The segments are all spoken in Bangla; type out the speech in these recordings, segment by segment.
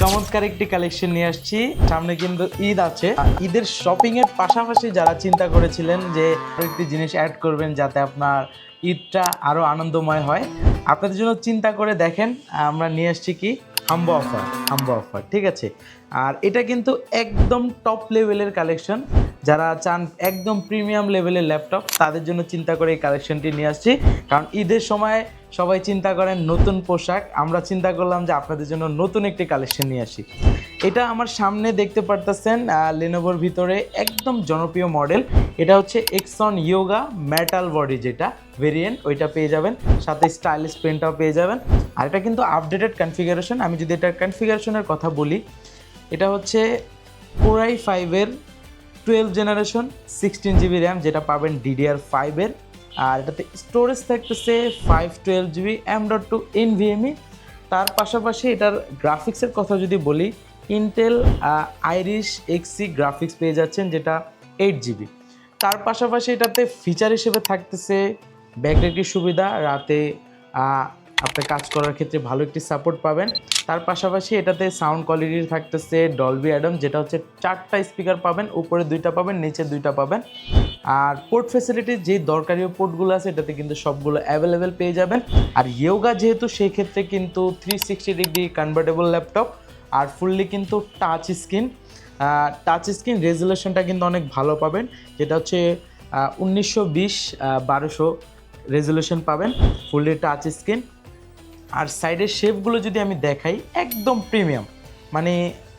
চমৎকার একটি কালেকশন নিয়ে আসছি। সামনে কিন্তু ঈদ আছে, ঈদের শপিং এর পাশাপাশি যারা চিন্তা করেছিলেন যে একটি জিনিস অ্যাড করবেন যাতে আপনার ঈদটা আরো আনন্দময় হয়, আপনাদের জন্য চিন্তা করে দেখেন আমরা নিয়ে আসছি কি হাম্বো অফার, ঠিক আছে। আর এটা কিন্তু একদম টপ লেভেলের কালেকশন। যারা চান একদম প্রিমিয়াম লেভেলের ল্যাপটপ তাদের জন্য চিন্তা করে এই কালেকশনটি নিয়ে আসছি। কারণ ঈদের সময় সবাই চিন্তা করেন নতুন পোশাক, আমরা চিন্তা করলাম যে আপনাদের জন্য নতুন একটি কালেকশন নিয়ে আসি। এটা আমার সামনে দেখতে পারতেছেন লেনোভোর ভিতরে একদম জনপ্রিয় মডেল। এটা হচ্ছে এক্সন ইয়োগা মেটাল বডি, যেটা ভেরিয়েন্ট ওইটা পেয়ে যাবেন, সাথে স্টাইলিশ পেনটাও পেয়ে যাবেন। আর এটা কিন্তু আপডেটেড কনফিগারেশন। আমি যদি এটার কনফিগারেশনের কথা বলি, এটা হচ্ছে Core i5-এর 12 জেনারেশন 16 জিবি র্যাম, যেটা পাবেন DDR5-এর। আর এটাতে স্টোরেজ থাকতেছে 512 জিবি M.2 NVMe। তার পাশাপাশি এটার গ্রাফিক্সের কথা যদি বলি, ইন্টেল আইরিশ এক্সি গ্রাফিক্স পেয়ে যাচ্ছেন, যেটা 8 জিবি। তার পাশাপাশি এটাতে ফিচার হিসেবে থাকতেছে ব্যাটারির সুবিধা, রাতে আপনি কাজ করার ক্ষেত্রে ভালো একটি সাপোর্ট পাবেন। তার পাশাপাশি এটাতে সাউন্ড কোয়ালিটি থাকতেছে ডলবি অ্যাডম, যেটা হচ্ছে 4টা স্পিকার পাবেন, উপরে 2টা পাবেন, নিচে 2টা পাবেন। আর পোর্ট ফ্যাসিলিটি যে দরকারি পোর্টগুলো আছে এটাতে কিন্তু সবগুলো অ্যাভেলেবেল পেয়ে যাবেন। আর ইয়োগা যেহেতু, সেই ক্ষেত্রে কিন্তু 360 ডিগ্রি কনভার্টেবল ল্যাপটপ, আর ফুললি কিন্তু টাচ স্ক্রিন রেজুলেশনটা কিন্তু অনেক ভালো পাবেন, যেটা হচ্ছে 1920x1200 রেজুলেশন পাবেন, ফুললি টাচ স্ক্রিন। আর সাইডের শেপগুলো যদি আমি দেখাই, একদম প্রিমিয়াম, মানে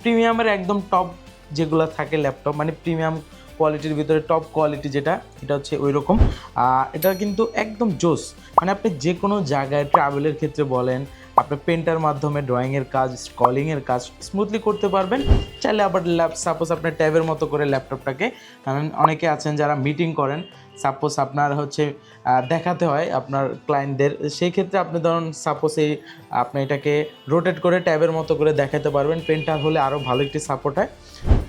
প্রিমিয়ামের একদম টপ যেগুলো থাকে ল্যাপটপ, মানে প্রিমিয়াম কোয়ালিটির ভিতরে টপ কোয়ালিটি যেটা, এটা হচ্ছে ওই রকম। এটা কিন্তু একদম জোস, মানে আপনি যে কোনো জায়গায় ট্রাভেলের ক্ষেত্রে বলেন, আপনার পেন্টার মাধ্যমে ড্রয়িংয়ের কাজ, স্কলিংয়ের কাজ স্মুথলি করতে পারবেন। চাইলে আবার সাপোজ আপনার ট্যাবের মতো করে ল্যাপটপটাকে, কারণ অনেকে আছেন যারা মিটিং করেন, সাপোজ আপনার হচ্ছে দেখাতে হয় আপনার ক্লায়েন্টদের, সেই ক্ষেত্রে আপনি ধরুন সাপোজ আপনি এটাকে রোটেট করে ট্যাবের মতো করে দেখাতে পারবেন, পেন্টার হলে আরও ভালো একটি সাপোর্ট হয়,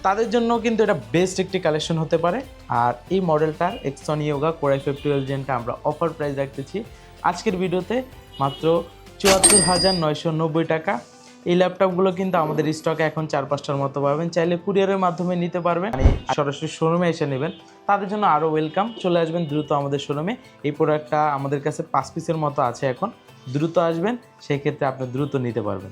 তাদের জন্য কিন্তু এটা বেস্ট একটি কালেকশন হতে পারে। আর এই মডেলটার এক্সন ইয়োগা Core i5 12 জেনটা আমরা অফার প্রাইস রাখতেছি আজকের ভিডিওতে মাত্র 74,990 টাকা। এই ল্যাপটপগুলো কিন্তু আমাদের স্টকে এখন 4-5টার মতো পাবেন, চাইলে কুরিয়ারের মাধ্যমে নিতে পারবেন, মানে সরাসরি শোরুমে এসে নেবেন তাদের জন্য আরও ওয়েলকাম। চলে আসবেন দ্রুত আমাদের শোরুমে। এই প্রোডাক্টটা আমাদের কাছে 5 পিসের মতো আছে এখন, দ্রুত আসবেন, সেই ক্ষেত্রে আপনি দ্রুত নিতে পারবেন।